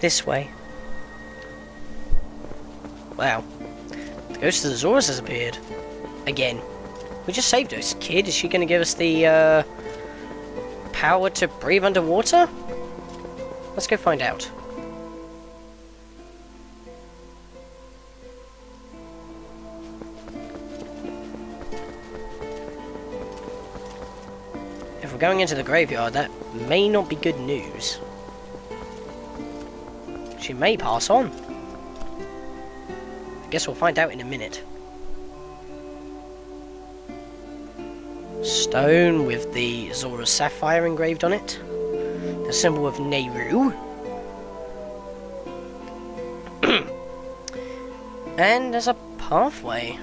This way. Wow. The ghost of the Zoras has appeared. Again. We just saved this kid. Is she going to give us the power to breathe underwater? Let's go find out. If we're going into the graveyard, that may not be good news. She may pass on. I guess we'll find out in a minute. Stone with the Zora Sapphire engraved on it. The symbol of Nehru. And there's a pathway.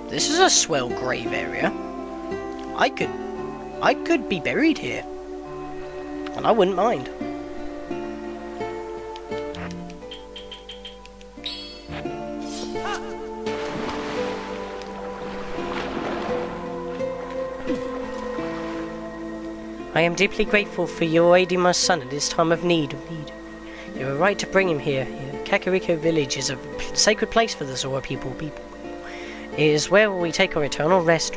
This is a swell grave area. I could be buried here. And I wouldn't mind. I am deeply grateful for your aiding my son at this time of need. You were right to bring him here. Kakariko village is a sacred place for the Zora people. It is where we take our eternal rest.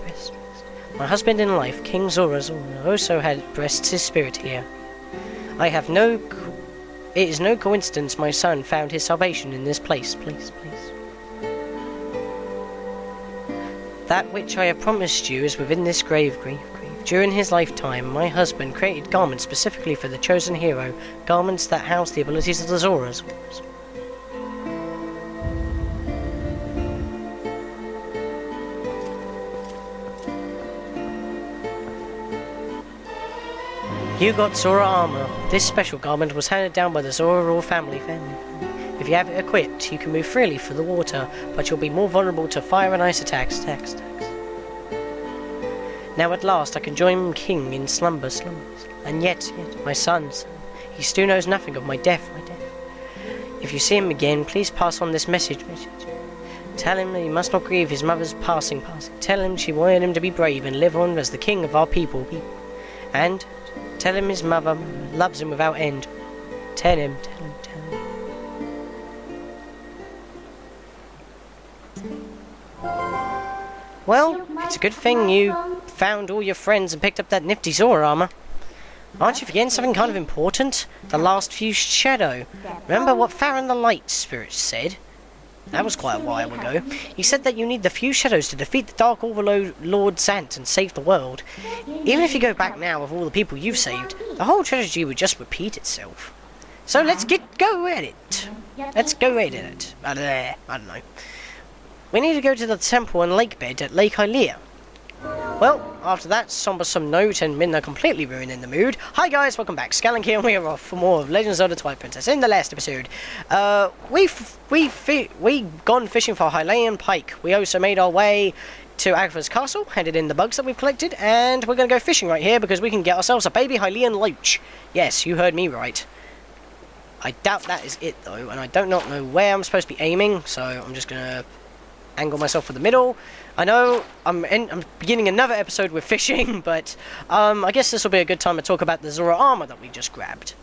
My husband in life, King Zora, also had rests his spirit here. It is no coincidence my son found his salvation in this place. Please. That which I have promised you is within this grave. During his lifetime, my husband created garments specifically for the chosen hero, garments that house the abilities of the Zoras. You got Zora armor. This special garment was handed down by the Zora royal family. If you have it equipped, you can move freely through the water, but you'll be more vulnerable to fire and ice attacks. Now at last I can join King in slumbers. And yet, my son, he still knows nothing of my death. If you see him again, please pass on this message. Tell him that he must not grieve his mother's passing. Tell him she wanted him to be brave and live on as the king of our people. And tell him his mother loves him without end. Tell him. Well, it's a good thing you found all your friends and picked up that nifty Zora armor. Aren't you forgetting something kind of important? The last few shadow. Remember what Farron the Light Spirit said? That was quite a while ago. He said that you need the few shadows to defeat the Dark Overlord Lord Sant and save the world. Even if you go back now with all the people you've saved, the whole tragedy would just repeat itself. So let's go at it. I don't know. We need to go to the temple and lake bed at Lake Hylian. Well, after that sombersome note and Minna completely ruining the mood. Hi guys, welcome back. Scatlink here, and we are off for more of Legends of Zelda Twilight Princess. In the last episode, we gone fishing for hylian pike. We also made our way to Agatha's castle, handed in the bugs that we've collected, and we're going to go fishing right here because we can get ourselves a baby hylian loach. Yes, you heard me right. I doubt that is it though, and I do not know where I'm supposed to be aiming, so I'm just going to angle myself for the middle. I know I'm beginning another episode with fishing, but I guess this will be a good time to talk about the Zora armor that we just grabbed.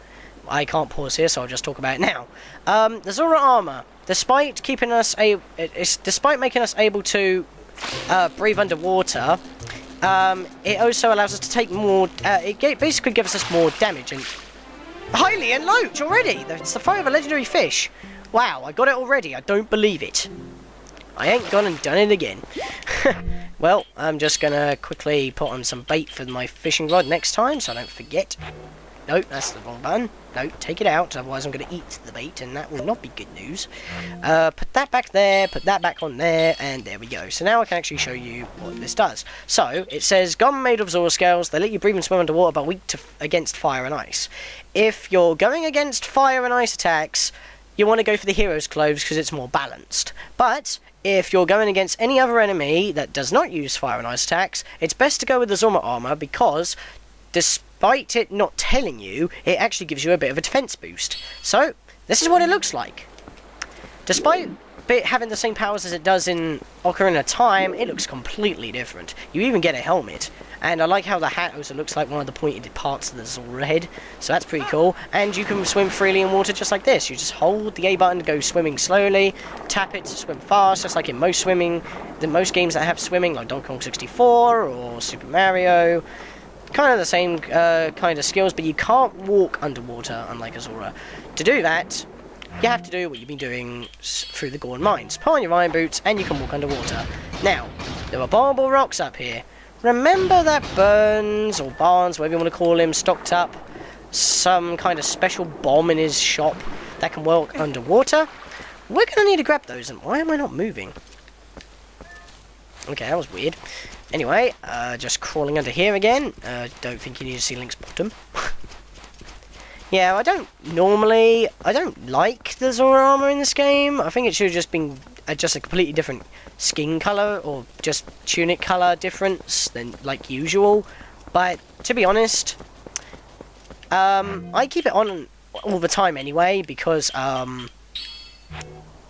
I can't pause here, so I'll just talk about it now. The Zora armor, despite making us able to breathe underwater, it also allows us to take more. It basically gives us more damage. And hylian loach already. It's the fire of a legendary fish. Wow, I got it already. I don't believe it. I ain't gone and done it again. Well, I'm just gonna quickly put on some bait for my fishing rod next time, so I don't forget. Nope, that's the wrong button. Nope, take it out, otherwise I'm gonna eat the bait, and that will not be good news. Put that back there, put that back on there, and there we go. So now I can actually show you what this does. So, it says, gum made of Zora scales, they let you breathe and swim underwater, but weak against fire and ice. If you're going against fire and ice attacks, you want to go for the hero's clothes because it's more balanced. But if you're going against any other enemy that does not use fire and ice attacks, it's best to go with the Zora armor because despite it not telling you, it actually gives you a bit of a defense boost. So This is what it looks like. Despite it having the same powers as it does in Ocarina of Time, it looks completely different. You even get a helmet. And I like how the hat also looks like one of the pointed parts of the Zora head. So that's pretty cool. And you can swim freely in water just like this. You just hold the A button to go swimming slowly, tap it to swim fast, just like in most games that have swimming, like Donkey Kong 64 or Super Mario. Kind of the same kind of skills, but you can't walk underwater, unlike a Zora. To do that, you have to do what you've been doing through the Gorn Mines. Put on your iron boots, and you can walk underwater. Now, there are barbable rocks up here. Remember that Burns, or Barnes, whatever you want to call him, stocked up some kind of special bomb in his shop that can work underwater? We're going to need to grab those, and why am I not moving? Okay, that was weird. Anyway, just crawling under here again. Don't think you need to see Link's bottom. Yeah, I don't like the Zora armor in this game. I think it should have just been just a completely different skin color or just tunic color difference than like usual. But to be honest, I keep it on all the time anyway because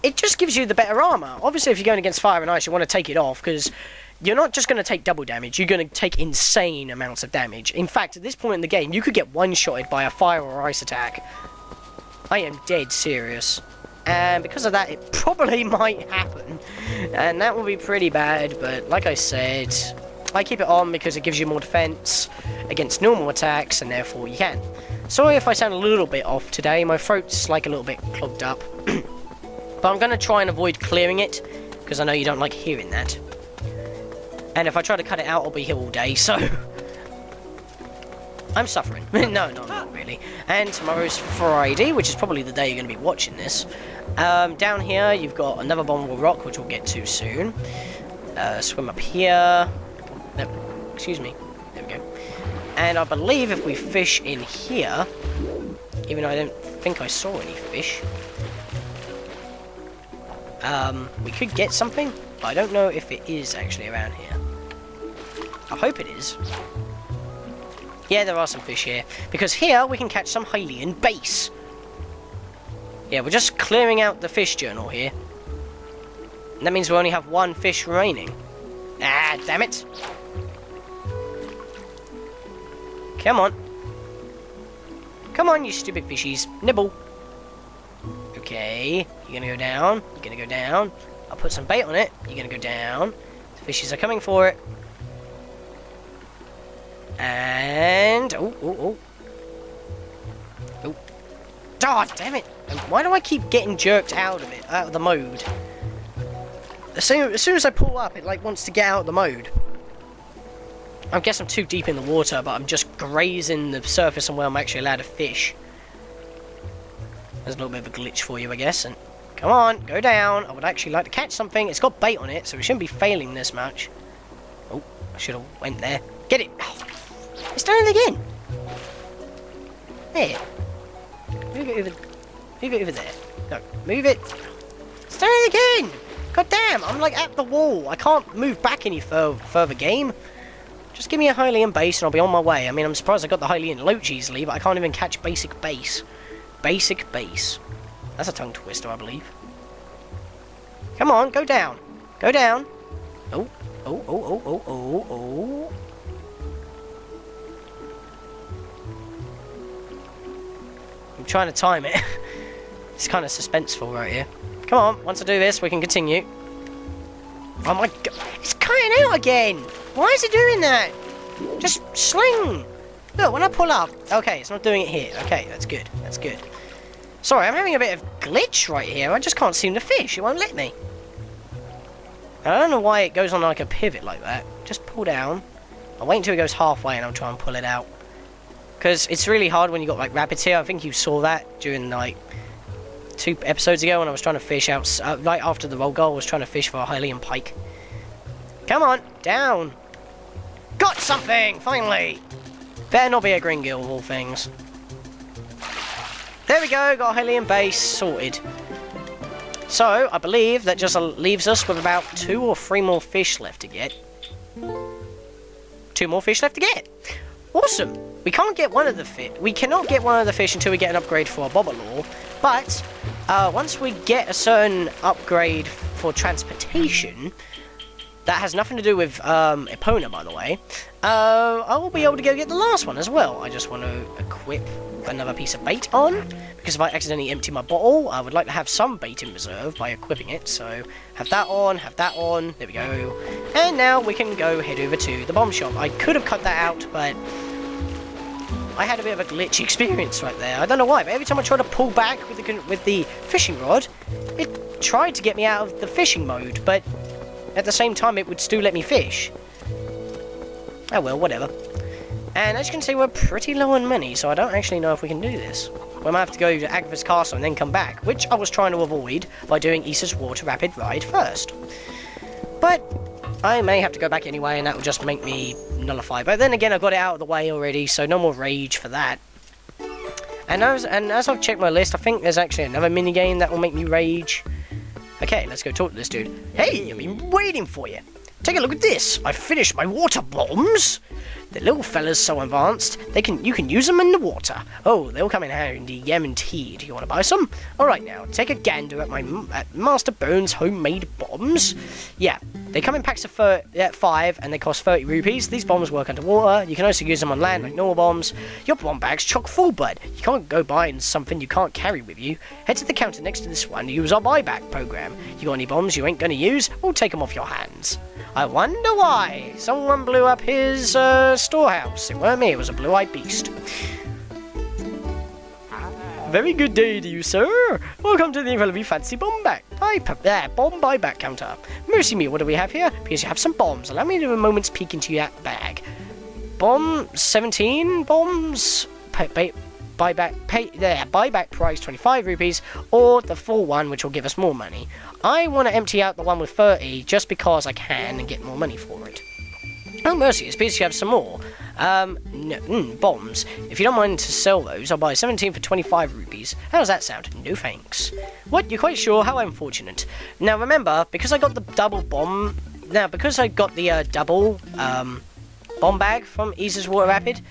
it just gives you the better armor. Obviously, if you're going against fire and ice, you want to take it off because you're not just going to take double damage, you're going to take insane amounts of damage. In fact, at this point in the game, you could get one-shotted by a fire or ice attack. I am dead serious. And because of that, it probably might happen. And that will be pretty bad, but like I said, I keep it on because it gives you more defense against normal attacks, and therefore you can. Sorry if I sound a little bit off today, my throat's like a little bit clogged up. But I'm going to try and avoid clearing it, because I know you don't like hearing that. And if I try to cut it out, I'll be here all day, so I'm suffering. No, not really. And tomorrow's Friday, which is probably the day you're going to be watching this. Down here, you've got another vulnerable rock, which we'll get to soon. Swim up here. No, excuse me. There we go. And I believe if we fish in here, even though I don't think I saw any fish, we could get something, but I don't know if it is actually around here. I hope it is. Yeah, there are some fish here. Because here, we can catch some hylian base. Yeah, we're just clearing out the fish journal here. And that means we only have one fish remaining. Ah, damn it. Come on. Come on, you stupid fishies. Nibble. Okay, you're gonna go down. You're gonna go down. I'll put some bait on it. You're gonna go down. The fishies are coming for it. And oh, damn it! Why do I keep getting jerked out of it, out of the mode? As soon as I pull up, it like wants to get out of the mode. I guess I'm too deep in the water, but I'm just grazing the surface and where I'm actually allowed to fish. There's a little bit of a glitch for you, I guess. And come on, go down. I would actually like to catch something. It's got bait on it, so it shouldn't be failing this much. Oh, I should have went there. Get it! Oh. It's done it again! There. Move it over there. No, move it. It's done it again! God damn, I'm like at the wall. I can't move back any further game. Just give me a hylian base and I'll be on my way. I mean, I'm surprised I got the hylian loach easily, but I can't even catch basic base. Basic base. That's a tongue twister, I believe. Come on, go down. Go down. Oh. I'm trying to time it. It's kind of suspenseful right here. Come on, once I do this, we can continue. Oh my god, it's cutting out again! Why is it doing that? Just sling! Look, when I pull up, okay, it's not doing it here. Okay, that's good, that's good. Sorry, I'm having a bit of glitch right here. I just can't seem to fish, it won't let me. I don't know why it goes on like a pivot like that. Just pull down. I'll wait until it goes halfway and I'll try and pull it out. Because it's really hard when you got like rapids here. I think you saw that during like 2 episodes ago when I was trying to fish out, right after the roll goal, I was trying to fish for a hylian pike. Come on, down. Got something, finally. Better not be a green gill of all things. There we go, got a hylian base sorted. So, I believe that just leaves us with about 2 or 3 more fish left to get. 2 more fish left to get. Awesome. We can't get one of the fish. We cannot get one of the fish until we get an upgrade for our bobberlaw. But once we get a certain upgrade for transportation, that has nothing to do with Epona, by the way, I will be able to go get the last one as well. I just want to equip another piece of bait on, because if I accidentally empty my bottle, I would like to have some bait in reserve by equipping it. So have that on, there we go. And now we can go head over to the bomb shop. I could have cut that out, but I had a bit of a glitch experience right there. I don't know why, but every time I tried to pull back with the fishing rod, it tried to get me out of the fishing mode, but at the same time it would still let me fish. Oh well, whatever. And as you can see, we're pretty low on money, so I don't actually know if we can do this. We might have to go to Agatha's castle and then come back, which I was trying to avoid by doing Issa's water rapid ride first. But I may have to go back anyway, and that will just make me nullify. But then again, I've got it out of the way already, so no more rage for that. And as I've checked my list, I think there's actually another minigame that will make me rage. Okay, let's go talk to this dude. Hey, I've been waiting for you. Take a look at this. I finished my water bombs. The little fella's so advanced, you can use them in the water. Oh, they'll come in handy, guaranteed. You want to buy some? Alright now, take a gander at Master Bone's homemade bombs. Yeah, they come in packs of 5 and they cost 30 rupees. These bombs work underwater. You can also use them on land like normal bombs. Your bomb bag's chock full, bud. You can't go buying something you can't carry with you. Head to the counter next to this one to use our buyback program. You got any bombs you ain't gonna use? We'll take them off your hands. I wonder why. Someone blew up his storehouse. It weren't me, it was a blue-eyed beast. Very good day to you, sir. Welcome to the incredibly fancy bomb buyback counter. Mercy me, what do we have here? Because you have some bombs. Allow me to a moment's peek into that bag. Bomb 17 bombs. Buyback price 25 rupees, or the full one, which will give us more money. I want to empty out the one with 30 just because I can and get more money for it. Oh mercy, it's because you have some more. Bombs. If you don't mind to sell those, I'll buy 17 for 25 rupees. How does that sound? No thanks. What, you're quite sure? How unfortunate. Now remember, because I got the double bomb, bomb bag from Issa's Water Rapid,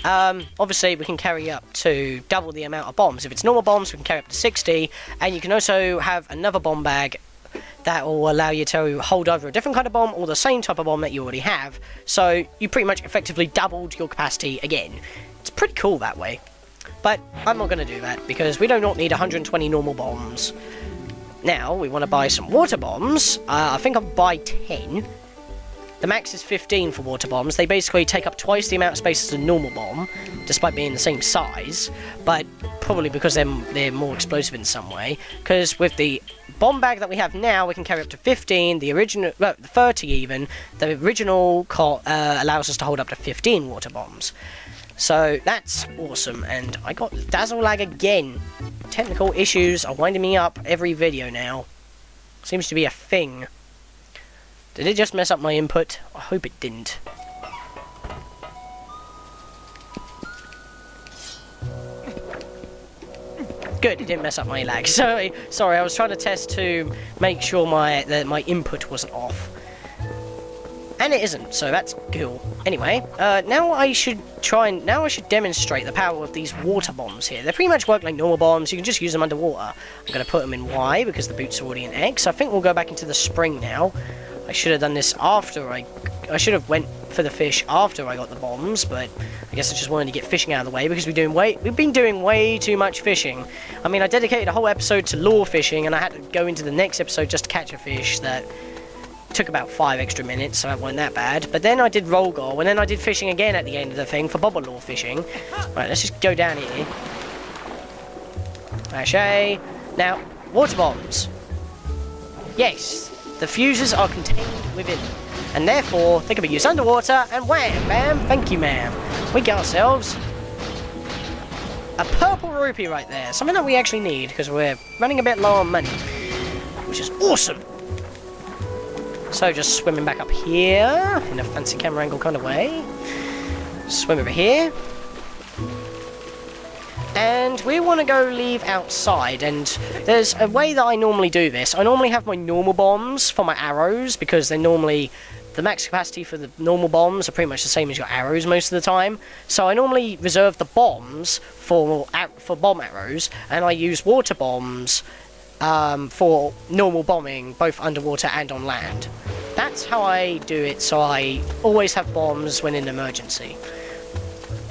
obviously we can carry up to double the amount of bombs. If it's normal bombs, we can carry up to 60, and you can also have another bomb bag that will allow you to hold either a different kind of bomb or the same type of bomb that you already have. So you pretty much effectively doubled your capacity again. It's pretty cool that way. But I'm not going to do that because we do not need 120 normal bombs. Now we want to buy some water bombs. I think I'll buy 10. The max is 15 for water bombs. They basically take up twice the amount of space as a normal bomb, despite being the same size, but probably because they're more explosive in some way. Because with the bomb bag that we have now, we can carry up to 15, the original, 30 even. The original allows us to hold up to 15 water bombs. So that's awesome, and I got dazzle lag again. Technical issues are winding me up every video now. Seems to be a thing. Did it just mess up my input? I hope it didn't. Good, it didn't mess up my lag. Sorry, I was trying to test to make sure my input wasn't off. And it isn't, so that's cool. Anyway, now I should demonstrate the power of these water bombs here. They pretty much work like normal bombs. You can just use them underwater. I'm going to put them in Y because the boots are already in X. I think we'll go back into the spring now. I should have done this after I should have went for the fish after I got the bombs, but I guess I just wanted to get fishing out of the way because we've been doing way too much fishing. I mean, I dedicated a whole episode to lure fishing, and I had to go into the next episode just to catch a fish that took about 5 extra minutes, so that wasn't that bad. But then I did roll goal, and then I did fishing again at the end of the thing for bobber lure fishing. Right, let's just go down here. Sashay. Now, water bombs. Yes, the fuses are contained within them, and therefore they can be used underwater, and wham, bam, thank you, ma'am. We get ourselves a purple rupee right there, something that we actually need because we're running a bit low on money, which is awesome. So just swimming back up here in a fancy camera angle kind of way. Swim over here. And we want to go leave outside, and there's a way that I normally do this. I normally have my normal bombs for my arrows because they normally the max capacity for the normal bombs are pretty much the same as your arrows most of the time. So I normally reserve the bombs for bomb arrows, and I use water bombs for normal bombing, both underwater and on land. That's how I do it, so I always have bombs when in an emergency.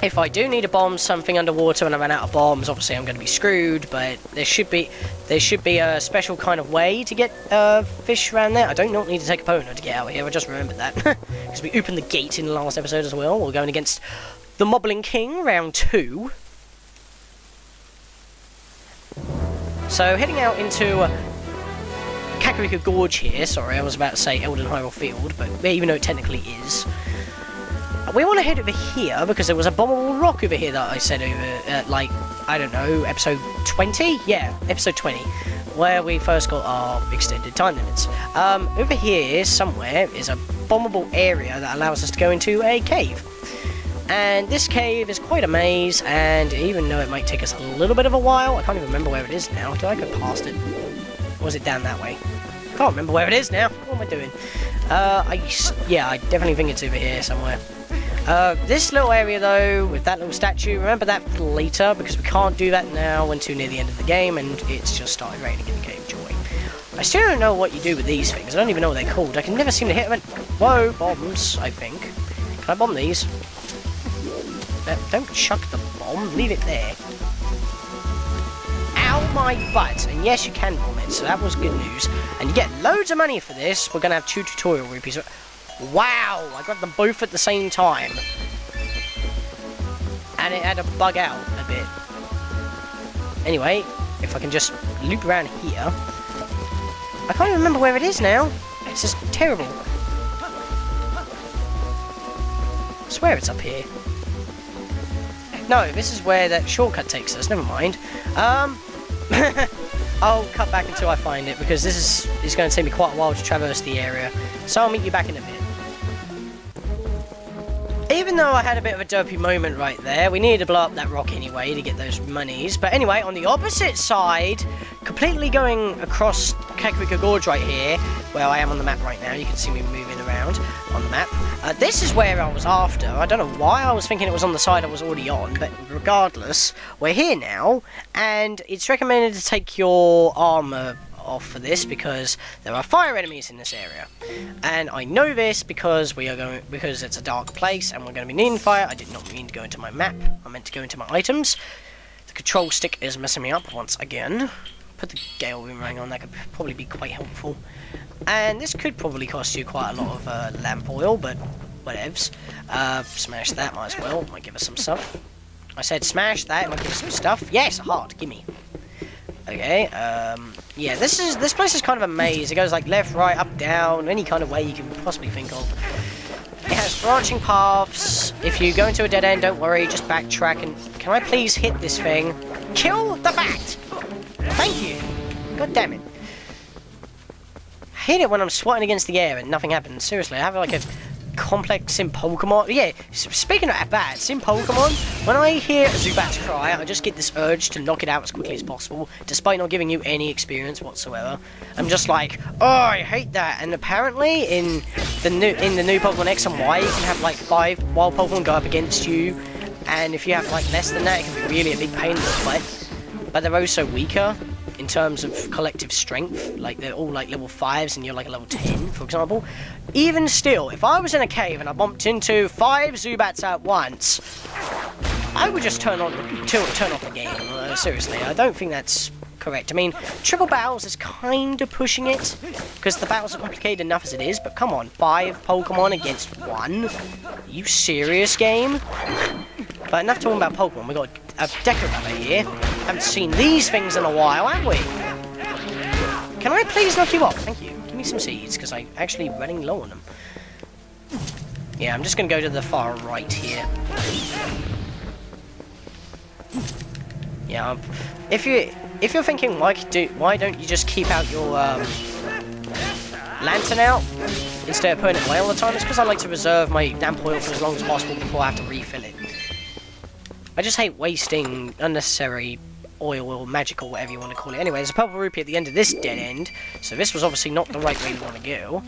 If I do need to bomb something underwater and I run out of bombs, obviously I'm going to be screwed, but there should be a special kind of way to get fish around there. I don't need to take a Pono to get out of here, I just remembered that. Because we opened the gate in the last episode as well. We're going against the Moblin King, round 2. So heading out into Kakariko Gorge here. Sorry, I was about to say Elden Hyrule Field, but even though it technically is. We want to head over here because there was a bombable rock over here that I said over, like, I don't know, episode 20? Yeah, episode 20, where we first got our extended time limits. Over here somewhere is a bombable area that allows us to go into a cave. And this cave is quite a maze, and even though it might take us a little bit of a while, I can't even remember where it is now. Did I go past it? Or was it down that way? I can't remember where it is now. What am I doing? Yeah, I definitely think it's over here somewhere. This little area though, with that little statue, remember that for later, because we can't do that now when too near the end of the game, and it's just started raining in the game. Joy. I still don't know what you do with these things. I don't even know what they're called. I can never seem to hit them. Whoa, bombs, I think. Can I bomb these? Don't chuck the bomb, leave it there. Ow, my butt. And yes, you can bomb it, so that was good news. And you get loads of money for this. We're going to have 2 tutorial rupees. Wow, I grabbed them both at the same time. And it had to bug out a bit. Anyway, if I can just loop around here. I can't even remember where it is now. It's just terrible. I swear it's up here. No, this is where that shortcut takes us. Never mind. I'll cut back until I find it, because this is going to take me quite a while to traverse the area. So I'll meet you back in a bit. Even though I had a bit of a dopey moment right there, we needed to blow up that rock anyway to get those monies. But anyway, on the opposite side, completely going across Kakariko Gorge right here, where I am on the map right now, you can see me moving around on the map. This is where I was after. I don't know why I was thinking it was on the side I was already on, but regardless, we're here now, and it's recommended to take your armor off for this because there are fire enemies in this area, and I know this because because it's a dark place and we're going to be needing fire. I did not mean to go into my map. I meant to go into my items. The control stick is messing me up once again. Put the Gale Boomerang on. That could probably be quite helpful. And this could probably cost you quite a lot of lamp oil, but whatevs. Smash that, might as well. Might give us some stuff. I said smash that, might give us some stuff. Yes, a heart, gimme. Okay, yeah, this place is kind of a maze. It goes like left, right, up, down, any kind of way you can possibly think of. It has branching paths. If you go into a dead end, don't worry, just backtrack and... Can I please hit this thing? Kill the bat! Thank you! God damn it. I hate it when I'm swatting against the air and nothing happens. Seriously, I have like a complex in Pokemon. Yeah, speaking of bats, in Pokemon, when I hear a Zubat's cry, I just get this urge to knock it out as quickly as possible, despite not giving you any experience whatsoever. I'm just like, oh, I hate that. And apparently, in the new Pokemon X and Y, you can have like 5 wild Pokemon go up against you, and if you have like less than that, it can be really a big pain in the butt. But they're also weaker in terms of collective strength. Like, they're all like level 5s and you're like a level 10, for example. Even still, if I was in a cave and I bumped into 5 Zubats at once, I would just turn off the game. Seriously, I don't think that's correct. I mean, triple battles is kind of pushing it, because the battles are complicated enough as it is, but come on, 5 Pokemon against 1? Are you serious, game? But enough talking about Pokemon, we got a Decorator here. Haven't seen these things in a while, have we? Can I please knock you off? Thank you. Give me some seeds, because I'm actually running low on them. Yeah, I'm just going to go to the far right here. Yeah, if you're thinking, why don't you just keep out your lantern out instead of putting it away all the time? It's because I like to reserve my lamp oil for as long as possible before I have to refill it. I just hate wasting unnecessary oil or magic or whatever you want to call it. Anyway, there's a purple rupee at the end of this dead end, so this was obviously not the right way we want to go.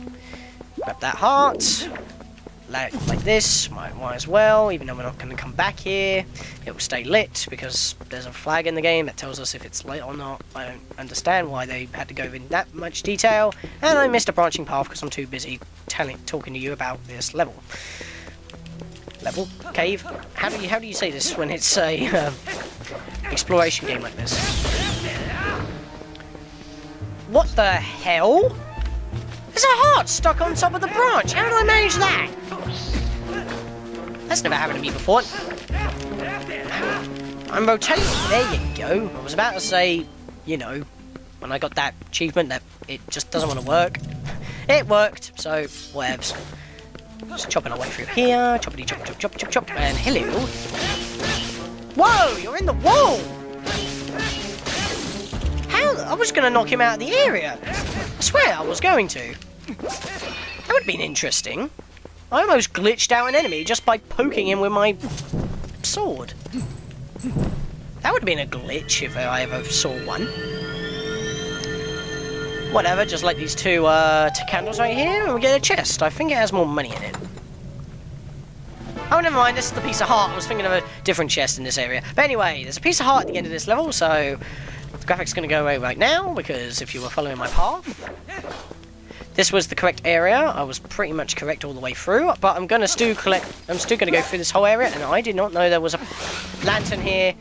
Grab that heart. Like this, might as well, even though we're not going to come back here. It will stay lit because there's a flag in the game that tells us if it's lit or not. I don't understand why they had to go in that much detail, and I missed a branching path because I'm too busy talking to you about this level. Cave. How do you say this when it's a exploration game like this? What the hell? There's a heart stuck on top of the branch. How did I manage that? That's never happened to me before. I'm rotating. There you go. I was about to say, you know, when I got that achievement that it just doesn't want to work. It worked, so whatevs. Just chopping our way through here. Choppity chop chop chop chop chop. And hello. Whoa, you're in the wall. How? I was going to knock him out of the area. I swear I was going to. That would have been interesting. I almost glitched out an enemy just by poking him with my sword. That would have been a glitch if I ever saw one. Whatever, just like these two candles right here, and we get a chest. I think it has more money in it. Oh, never mind, this is the piece of heart. I was thinking of a different chest in this area. But anyway, there's a piece of heart at the end of this level, so the graphic's going to go away right now, because if you were following my path, this was the correct area. I was pretty much correct all the way through, but I'm still going to go through this whole area, and I did not know there was a lantern here.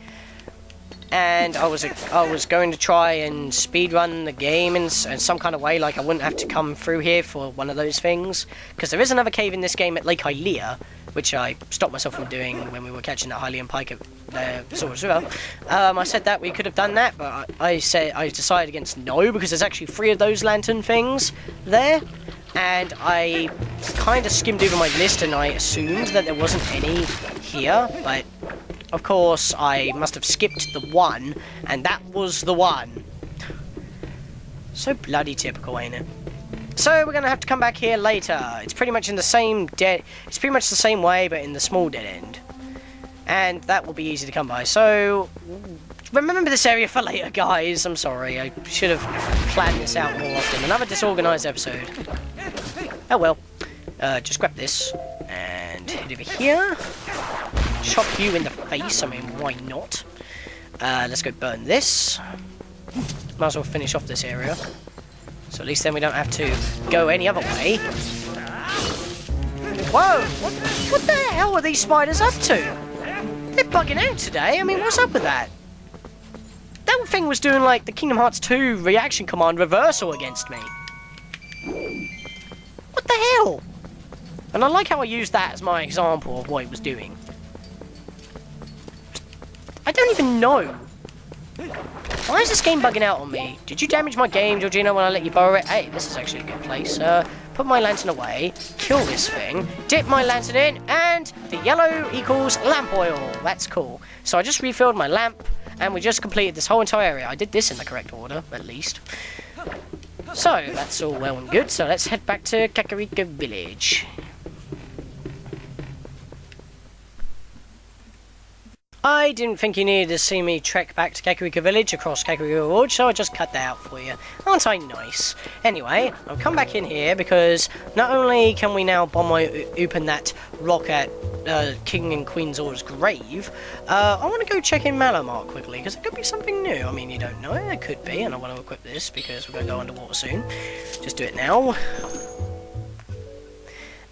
And I was going to try and speedrun the game in some kind of way, like I wouldn't have to come through here for one of those things. Because there is another cave in this game at Lake Hylia, which I stopped myself from doing when we were catching that hylian pike at Zora River. I said that we could have done that, but I decided against no, because there's actually 3 of those lantern things there. And I kind of skimmed over my list and I assumed that there wasn't any here, but of course I must have skipped the one, and that was the one. So bloody typical, ain't it? So we're gonna have to come back here later. It's pretty much in the same it's pretty much the same way, but in the small dead end. And that will be easy to come by. So remember this area for later, guys. I'm sorry, I should have planned this out more often. Another disorganized episode. Oh well. Just grab this and head over here. Chop you in the face. I mean, why not? Let's go burn this. Might as well finish off this area. So at least then we don't have to go any other way. Whoa! What the hell are these spiders up to? They're bugging out today. I mean, what's up with that? That thing was doing like the Kingdom Hearts 2 reaction command reversal against me. What the hell? And I like how I used that as my example of what it was doing. I don't even know. Why is this game bugging out on me? Did you damage my game, Georgina, when I let you borrow it? Hey, this is actually a good place. Put my lantern away, kill this thing, dip my lantern in, and the yellow equals lamp oil. That's cool. So I just refilled my lamp, and we just completed this whole entire area. I did this in the correct order, at least. So, that's all well and good. So let's head back to Kakariko Village. I didn't think you needed to see me trek back to Kakariko Village across Kakariko Gorge, so I just cut that out for you. Aren't I nice? Anyway, I'll come back in here because not only can we now bomb open that rock at King and Queen Zora's grave, I want to go check in Malamar quickly, because it could be something new. I mean, you don't know, it could be, and I want to equip this because we're going to go underwater soon. Just do it now.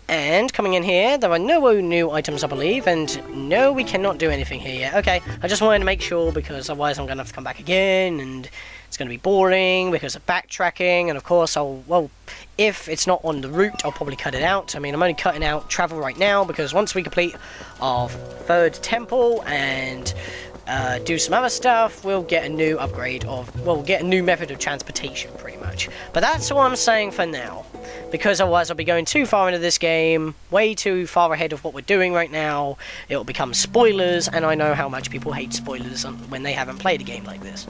And coming in here, there are no new items, I believe, and no, we cannot do anything here yet. Okay, I just wanted to make sure, because otherwise I'm going to have to come back again, and it's going to be boring because of backtracking, and of course well, if it's not on the route, I'll probably cut it out. I mean, I'm only cutting out travel right now, because once we complete our 3rd temple and do some other stuff, we'll get a new upgrade we'll get a new method of transportation, pretty much. But that's all I'm saying for now, because otherwise I'll be going too far into this game, way too far ahead of what we're doing right now. It'll become spoilers, and I know how much people hate spoilers when they haven't played a game like this.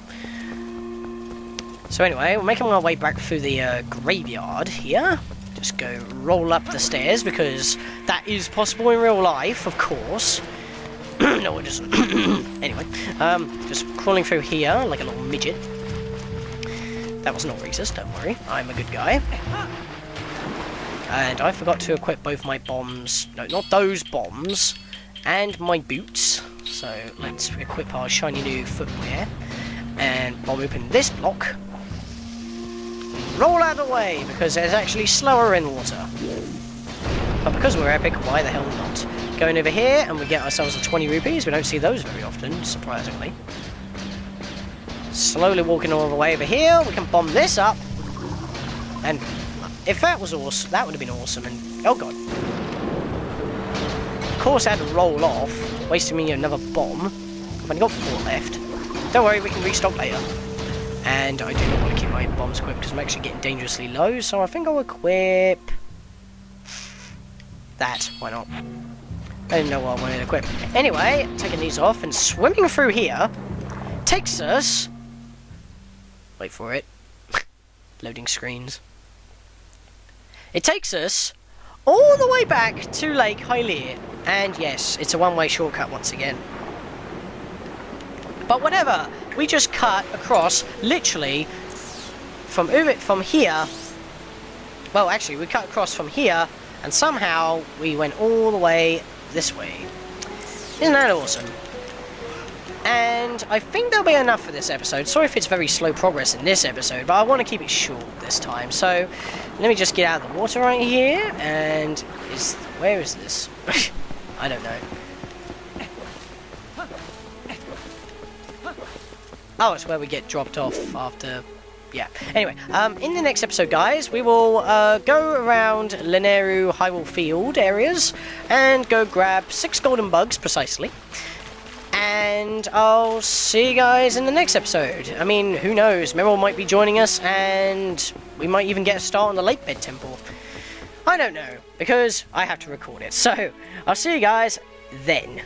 So anyway, we're making our way back through the graveyard here. Just go roll up the stairs, because that is possible in real life, of course. No, it isn't. Anyway, just crawling through here like a little midget. That was not racist, don't worry. I'm a good guy. And I forgot to equip both my bombs. No, not those bombs. And my boots. So let's equip our shiny new footwear. And bomb open this block. Roll out of the way, because it's actually slower in water. But because we're epic, why the hell not? Going over here, and we get ourselves a 20 rupees. We don't see those very often, surprisingly. Slowly walking all the way over here, we can bomb this up. And if that was awesome, that would have been awesome. And oh god. Of course I had to roll off, wasting me another bomb. I've only got 4 left. Don't worry, we can restock later. And I do not want to keep my bombs equipped because I'm actually getting dangerously low, so I think I'll equip that. Why not? I didn't know what I wanted to equip. Anyway, taking these off and swimming through here takes us... Wait for it. Loading screens. It takes us all the way back to Lake Hylian. And yes, it's a one-way shortcut once again. But whatever, we just cut across, literally, from here. Well, actually, we cut across from here, and somehow we went all the way this way. Isn't that awesome? And I think there'll be enough for this episode. Sorry if it's very slow progress in this episode, but I want to keep it short this time. So, let me just get out of the water right here, and where is this? I don't know. Oh, it's where we get dropped off after... Yeah. Anyway, in the next episode, guys, we will go around Lineru Hyrule Field areas and go grab 6 golden bugs, precisely. And I'll see you guys in the next episode. I mean, who knows? Meryl might be joining us, and we might even get a start on the Lake Bed Temple. I don't know, because I have to record it. So, I'll see you guys then.